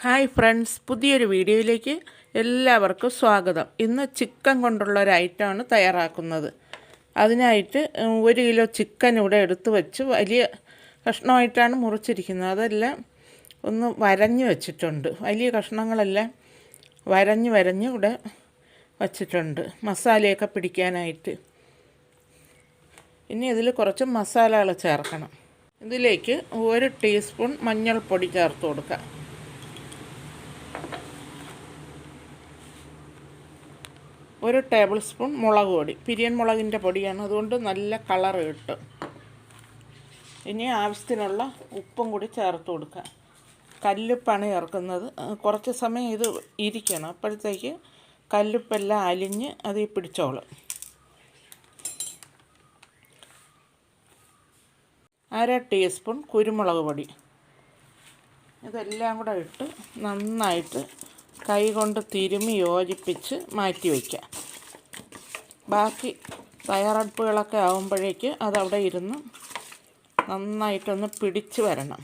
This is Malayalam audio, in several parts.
ഹായ് ഫ്രണ്ട്സ്, പുതിയൊരു വീഡിയോയിലേക്ക് എല്ലാവർക്കും സ്വാഗതം. ഇന്ന് ചിക്കൻ കൊണ്ടുള്ള ഒരു ഐറ്റമാണ് തയ്യാറാക്കുന്നത്. അതിനായിട്ട് 1 കിലോ ചിക്കൻ ഇവിടെ എടുത്ത് വെച്ച് വലിയ കഷ്ണമായിട്ടാണ് മുറിച്ചിരിക്കുന്നത്. അതെല്ലാം ഒന്ന് വരഞ്ഞ് വെച്ചിട്ടുണ്ട്. വലിയ കഷ്ണങ്ങളെല്ലാം വരഞ്ഞ് ഇവിടെ വച്ചിട്ടുണ്ട് മസാലയൊക്കെ പിടിക്കാനായിട്ട്. ഇനി ഇതിൽ കുറച്ച് മസാലകൾ ചേർക്കണം. ഇതിലേക്ക് 1 ടീസ്പൂൺ മഞ്ഞൾപ്പൊടി ചേർത്ത് കൊടുക്കാം. 1 ടേബിൾ സ്പൂൺ മുളക് പൊടി, പിരിയൻ മുളകിൻ്റെ പൊടിയാണ്, അതുകൊണ്ട് നല്ല കളർ കിട്ടും. ഇനി ആവശ്യത്തിനുള്ള ഉപ്പും കൂടി ചേർത്ത് കൊടുക്കുക. കല്ലുപ്പാണ് ചേർക്കുന്നത്. കുറച്ച് സമയം ഇത് ഇരിക്കണം, അപ്പോഴത്തേക്ക് കല്ലുപ്പെല്ലാം അലിഞ്ഞ് അതിൽ പിടിച്ചോളും. 1/2 ടീസ്പൂൺ കുരുമുളക് പൊടി. ഇതെല്ലാം കൂടെ ഇട്ട് നന്നായിട്ട് കൈ കൊണ്ട് തിരുമ്മി യോജിപ്പിച്ച് മാറ്റി വയ്ക്കാം. ബാക്കി തയ്യാറെടുപ്പുകളൊക്കെ ആകുമ്പോഴേക്ക് അതവിടെ ഇരുന്ന് നന്നായിട്ടൊന്ന് പിടിച്ച് വരണം.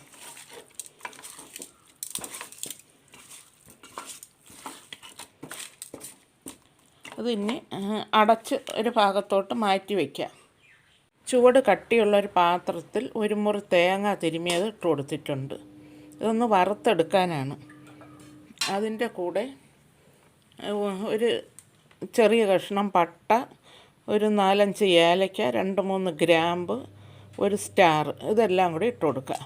അതിനി അടച്ച് ഒരു ഭാഗത്തോട്ട് മാറ്റി വയ്ക്കാം. ചുവട് കട്ടിയുള്ളൊരു പാത്രത്തിൽ 1 മുറി തേങ്ങ തിരുമ്മിയത് ഇട്ട് കൊടുത്തിട്ടുണ്ട്. ഇതൊന്ന് വറുത്തെടുക്കാനാണ്. അതിൻ്റെ കൂടെ ഒരു ചെറിയ കഷ്ണം പട്ട, ഒരു 4-5 ഏലക്ക, 2-3 ഗ്രാമ്പ്, ഒരു സ്റ്റാർ, ഇതെല്ലാം കൂടി ഇട്ട് കൊടുക്കുക.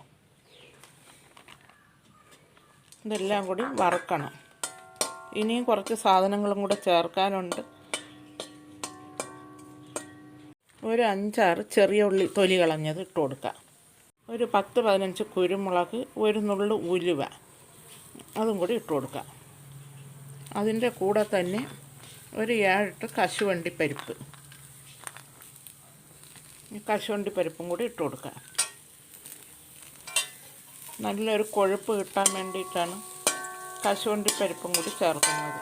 ഇതെല്ലാം കൂടി വറുക്കണം. ഇനിയും കുറച്ച് സാധനങ്ങളും കൂടെ ചേർക്കാനുണ്ട്. ഒരു 5-6 ചെറിയ ഉള്ളി തൊലി കളഞ്ഞത് ഇട്ട് കൊടുക്കുക. ഒരു 10-15 കുരുമുളക്, ഒരു നുള്ളു ഉലുവ, അതും കൂടി ഇട്ട് കൊടുക്കുക. അതിൻ്റെ കൂടെ തന്നെ ഒരു 7 കശുവണ്ടിപ്പരിപ്പ്, കശുവണ്ടിപ്പരിപ്പും കൂടി ഇട്ട് കൊടുക്കുക. നല്ലൊരു കൊഴുപ്പ് കിട്ടാൻ വേണ്ടിയിട്ടാണ് കശുവണ്ടിപ്പരിപ്പും കൂടി ചേർക്കുന്നത്.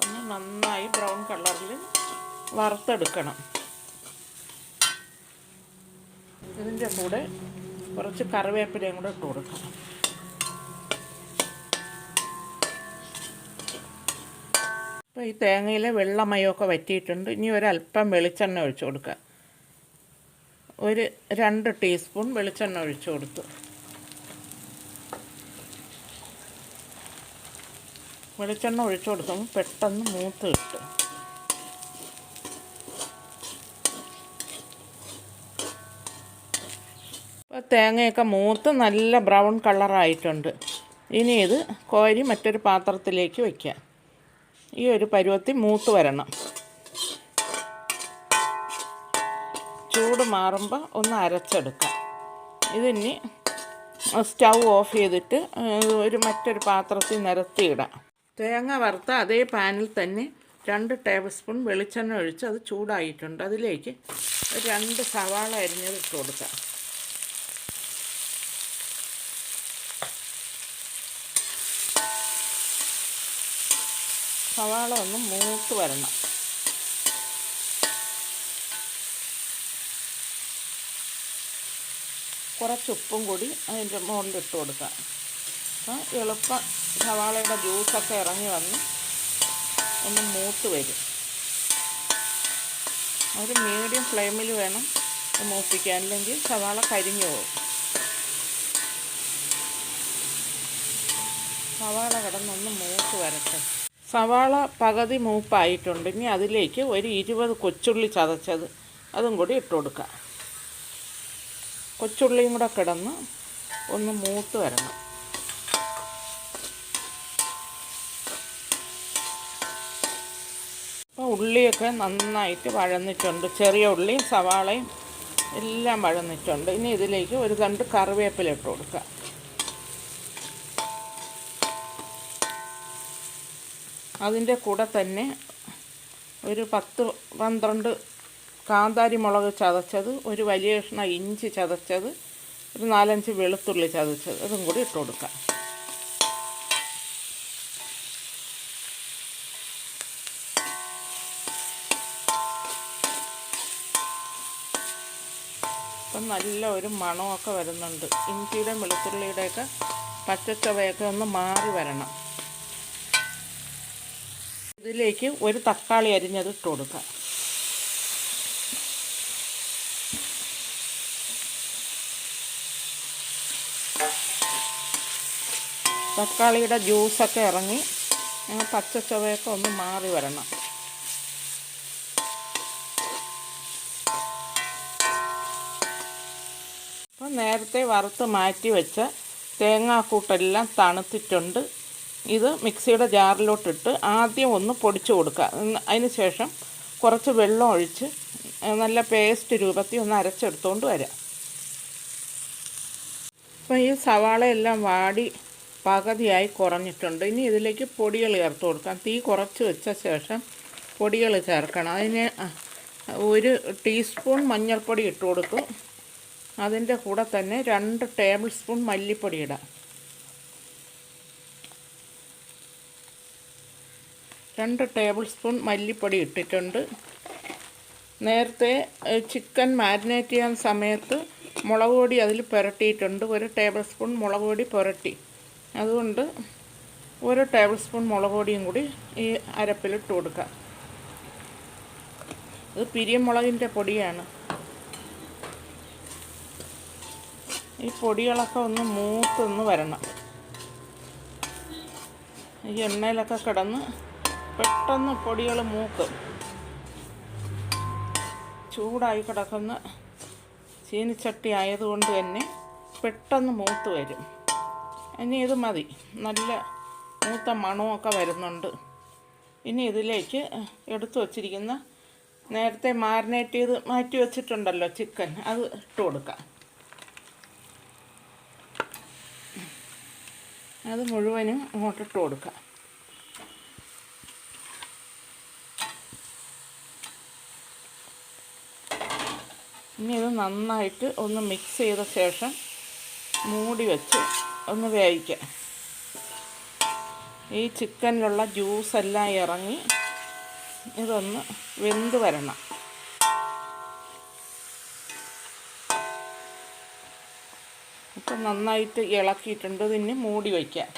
ഒന്ന് നന്നായി ബ്രൗൺ കളറിൽ വറുത്തെടുക്കണം. ഇതിൻ്റെ കൂടെ കുറച്ച് കറിവേപ്പിലയും കൂടെ ഇട്ട് കൊടുക്കണം. അപ്പോൾ ഈ തേങ്ങയിലെ വെള്ളമയമൊക്കെ വറ്റിയിട്ടുണ്ട്. ഇനി ഒരല്പം വെളിച്ചെണ്ണ ഒഴിച്ചു കൊടുക്കുക. ഒരു 2 ടീസ്പൂൺ വെളിച്ചെണ്ണ ഒഴിച്ചു കൊടുത്തു. വെളിച്ചെണ്ണ ഒഴിച്ചു കൊടുക്കുമ്പോൾ പെട്ടെന്ന് മൂത്ത് കിട്ടും. അപ്പോൾ തേങ്ങയൊക്കെ മൂത്ത് നല്ല ബ്രൗൺ കളറായിട്ടുണ്ട്. ഇനി ഇത് കോരി മറ്റൊരു പാത്രത്തിലേക്ക് വയ്ക്കാം. ഈ ഒരു പരുവത്തിൽ മൂത്ത് വരണം. ചൂട് മാറുമ്പോൾ ഒന്ന് അരച്ചെടുക്കാം. ഇതിനി സ്റ്റൗ ഓഫ് ചെയ്തിട്ട് മറ്റൊരു പാത്രത്തിൽ നിരത്തിയിടാം. തേങ്ങ വറുത്ത അതേ പാനിൽ തന്നെ 2 ടേബിൾ സ്പൂൺ വെളിച്ചെണ്ണ ഒഴിച്ച് അത് ചൂടായിട്ടുണ്ട്. അതിലേക്ക് 2 സവാള അരിഞ്ഞത് ഇട്ട് കൊടുക്കാം. സവാള ഒന്ന് മൂത്ത് വരണം. കുറച്ച് ഉപ്പും കൂടി അതിൻ്റെ മുകളിലിട്ട് കൊടുക്കാം. അപ്പോൾ എളുപ്പം സവാളയുടെ ജ്യൂസൊക്കെ ഇറങ്ങി വന്ന് ഒന്ന് മൂത്ത് വരും. ഒരു മീഡിയം ഫ്ലെയിമിൽ വേണം മൂപ്പിക്കാൻ, അല്ലെങ്കിൽ സവാള കരിഞ്ഞു പോകും. സവാള കിടന്നൊന്ന് മൂത്ത് വരട്ടെ. സവാള പകുതി മൂപ്പായിട്ടുണ്ട്. ഇനി അതിലേക്ക് ഒരു 20 കൊച്ചുള്ളി ചതച്ചത് അതും കൂടി ഇട്ട് കൊടുക്കുക. കൊച്ചുള്ളിയും കൂടെ കിടന്ന് ഒന്ന് മൂത്ത് വരണം. അപ്പോൾ ഉള്ളിയൊക്കെ നന്നായിട്ട് വഴന്നിട്ടുണ്ട്. ചെറിയ ഉള്ളിയും സവാളയും എല്ലാം വഴന്നിട്ടുണ്ട്. ഇനി ഇതിലേക്ക് ഒരു 2 കറിവേപ്പില ഇട്ട് കൊടുക്കുക. അതിൻ്റെ കൂടെ തന്നെ ഒരു 10-12 കാന്താരി മുളക് ചതച്ചത്, ഒരു വലിയ കഷ്ണം ഇഞ്ചി ചതച്ചത്, ഒരു 4-5 വെളുത്തുള്ളി ചതച്ചത്, അതും കൂടി ഇട്ട് കൊടുക്കാം. അപ്പം നല്ല ഒരു മണമൊക്കെ വരുന്നുണ്ട്. ഇഞ്ചിയുടെയും വെളുത്തുള്ളിയുടെയൊക്കെ പച്ചച്ചുവയൊക്കെ ഒന്ന് മാറി വരണം. ഇതിലേക്ക് ഒരു തക്കാളി അരിഞ്ഞത് ഇട്ട് കൊടുക്കാം. തക്കാളിയുടെ ജ്യൂസൊക്കെ ഇറങ്ങി പച്ചച്ചുവയൊക്കെ ഒന്ന് മാറി വരണം. അപ്പം നേരത്തെ വറുത്ത് മാറ്റി വെച്ച തേങ്ങാക്കൂട്ടെല്ലാം തണുത്തിട്ടുണ്ട്. ഇത് മിക്സിയുടെ ജാറിലോട്ടിട്ട് ആദ്യം ഒന്ന് പൊടിച്ചു കൊടുക്കുക. അതിന് ശേഷം കുറച്ച് വെള്ളം ഒഴിച്ച് നല്ല പേസ്റ്റ് രൂപത്തിൽ ഒന്ന് അരച്ചെടുത്തുകൊണ്ട് വരാം. അപ്പോൾ ഈ സവാളയെല്ലാം വാടി പകുതിയായി കുറഞ്ഞിട്ടുണ്ട്. ഇനി ഇതിലേക്ക് പൊടികൾ ചേർത്ത് കൊടുക്കാം. തീ കുറച്ച് വെച്ച ശേഷം പൊടികൾ ചേർക്കണം. അതിന് 1 ടീസ്പൂൺ മഞ്ഞൾപ്പൊടി ഇട്ട് കൊടുക്കും. അതിൻ്റെ കൂടെ തന്നെ 2 ടേബിൾ സ്പൂൺ മല്ലിപ്പൊടി ഇടാം. 2 ടേബിൾ സ്പൂൺ മല്ലിപ്പൊടി ഇട്ടിട്ടുണ്ട്. നേരത്തെ ചിക്കൻ മാരിനേറ്റ് ചെയ്യാൻ സമയത്ത് മുളക് പൊടി അതിൽ പുരട്ടിയിട്ടുണ്ട്. 1 ടേബിൾ സ്പൂൺ മുളക് പൊടി പുരട്ടി. അതുകൊണ്ട് 1 ടേബിൾ സ്പൂൺ മുളക് പൊടിയും കൂടി ഈ അരപ്പിലിട്ട് കൊടുക്കാം. ഇത് പിരിയമുളകിൻ്റെ പൊടിയാണ്. ഈ പൊടികളൊക്കെ ഒന്ന് മൂത്തൊന്ന് വരണം. ഈ എണ്ണയിലൊക്കെ കിടന്ന് പെട്ടെന്ന് പൊടികൾ മൂക്കും. ചൂടായി കിടക്കുന്ന ചീനിച്ചട്ടി ആയതുകൊണ്ട് തന്നെ പെട്ടെന്ന് മൂത്ത് വരും. ഇനി ഇത് മതി. നല്ല മൂത്ത മണമൊക്കെ വരുന്നുണ്ട്. ഇനി ഇതിലേക്ക് എടുത്തു വച്ചിരിക്കുന്ന നേരത്തെ മാരിനേറ്റ് ചെയ്ത് മാറ്റി വെച്ചിട്ടുണ്ടല്ലോ ചിക്കൻ, അത് ഇട്ട് കൊടുക്കാം. അത് മുഴുവനും അങ്ങോട്ടിട്ട് കൊടുക്കാം. ഇനി ഇത് നന്നായിട്ട് ഒന്ന് മിക്സ് ചെയ്ത ശേഷം മൂടി വെച്ച് ഒന്ന് വേവിക്കാം. ഈ ചിക്കനിലുള്ള ജ്യൂസെല്ലാം ഇറങ്ങി ഇതൊന്ന് വെന്ത് വരണം. ഇപ്പം നന്നായിട്ട് ഇളക്കിയിട്ടുണ്ട്. ഇതിന് മൂടി വയ്ക്കാം.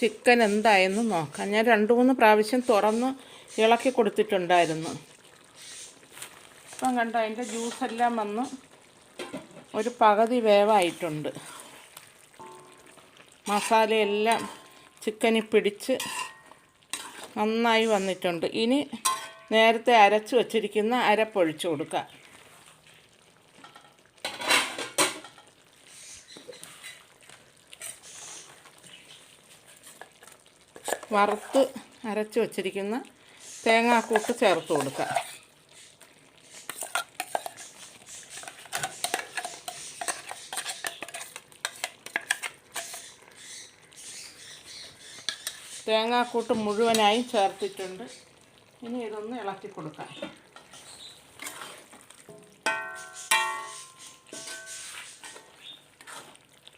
ചിക്കൻ എന്തായെന്ന് നോക്കാം. ഞാൻ 2-3 പ്രാവശ്യം തുറന്ന് ഇളക്കി കൊടുത്തിട്ടുണ്ടായിരുന്നു. ഇപ്പം കണ്ട അതിൻ്റെ ജ്യൂസെല്ലാം വന്ന് ഒരു പകുതി വേവായിട്ടുണ്ട്. മസാലയെല്ലാം ചിക്കനിൽ പിടിച്ച് നന്നായി വന്നിട്ടുണ്ട്. ഇനി നേരത്തെ അരച്ച് വച്ചിരിക്കുന്ന അരപ്പൊഴിച്ച് കൊടുക്കാം. വറുത്ത് അരച്ച് വച്ചിരിക്കുന്ന തേങ്ങാക്കൂട്ട് ചേർത്ത് കൊടുക്കാം. തേങ്ങാക്കൂട്ട് മുഴുവനായും ചേർത്തിട്ടുണ്ട്. ഇനി ഇതൊന്ന് ഇളക്കി കൊടുക്കാം.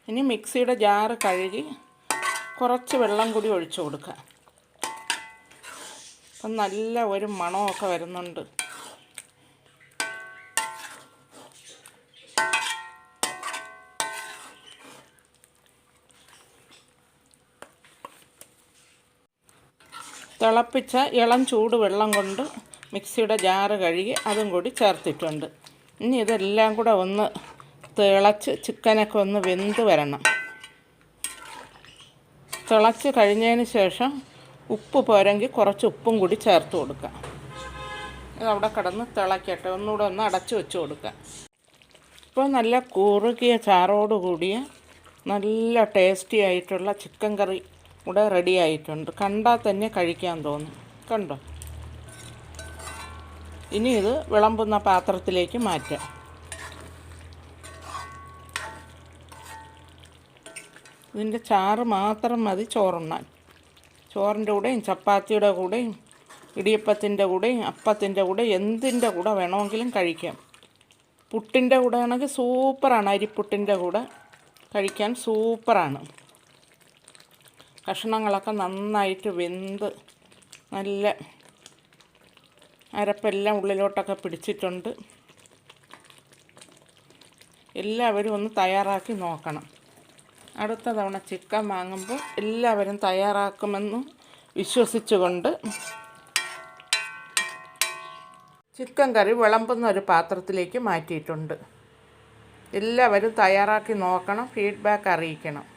ഇനി മിക്സിയുടെ ജാറ് കഴുകി കുറച്ച് വെള്ളം കൂടി ഒഴിച്ചു കൊടുക്കാം. അപ്പം നല്ല ഒരു മണമൊക്കെ വരുന്നുണ്ട്. തിളപ്പിച്ച ഇളം ചൂട് വെള്ളം കൊണ്ട് മിക്സിയുടെ ജാറ് കഴുകി അതും കൂടി ചേർത്തിട്ടുണ്ട്. ഇനി ഇതെല്ലാം കൂടെ ഒന്ന് തിളച്ച് ചിക്കനൊക്കെ ഒന്ന് വെന്ത് വരണം. തിളച്ച് കഴിഞ്ഞതിന് ശേഷം ഉപ്പ് പോരെങ്കിൽ കുറച്ച് ഉപ്പും കൂടി ചേർത്ത് കൊടുക്കാം. ഇതവിടെ കിടന്ന് തിളക്കട്ടെ. ഒന്നുകൂടെ ഒന്ന് അടച്ചു വെച്ച് കൊടുക്കാം. ഇപ്പോൾ നല്ല കുറുകിയ ചാറോട് കൂടിയ നല്ല ടേസ്റ്റി ആയിട്ടുള്ള ചിക്കൻ കറി ഇവിടെ റെഡി ആയിട്ടുണ്ട്. കണ്ടാൽ തന്നെ കഴിക്കാൻ തോന്നും. കണ്ടോ? ഇനി ഇത് വിളമ്പുന്ന പാത്രത്തിലേക്ക് മാറ്റാം. ഇതിൻ്റെ ചാറ് മാത്രം മതി ചോറുണ്ണാൻ. ചോറിൻ്റെ കൂടെയും ചപ്പാത്തിയുടെ കൂടെയും ഇടിയപ്പത്തിൻ്റെ കൂടെയും അപ്പത്തിൻ്റെ കൂടെ എന്തിൻ്റെ കൂടെ വേണമെങ്കിലും കഴിക്കാം. പുട്ടിൻ്റെ കൂടെ ആണെങ്കിൽ സൂപ്പറാണ്. അരിപ്പുട്ടിൻ്റെ കൂടെ കഴിക്കാൻ സൂപ്പറാണ്. കഷ്ണങ്ങളൊക്കെ നന്നായിട്ട് വെന്ത് നല്ല അരപ്പെല്ലാം ഉള്ളിലോട്ടൊക്കെ പിടിച്ചിട്ടുണ്ട്. എല്ലാവരും ഒന്ന് തയ്യാറാക്കി നോക്കണം. അടുത്ത തവണ ചിക്കൻ വാങ്ങുമ്പോൾ എല്ലാവരും തയ്യാറാക്കുമെന്ന് വിശ്വസിച്ചുകൊണ്ട് ചിക്കൻ കറി വിളമ്പുന്ന ഒരു പാത്രത്തിലേക്ക് മാറ്റിയിട്ടുണ്ട്. എല്ലാവരും തയ്യാറാക്കി നോക്കണം, ഫീഡ്ബാക്ക് അറിയിക്കണം.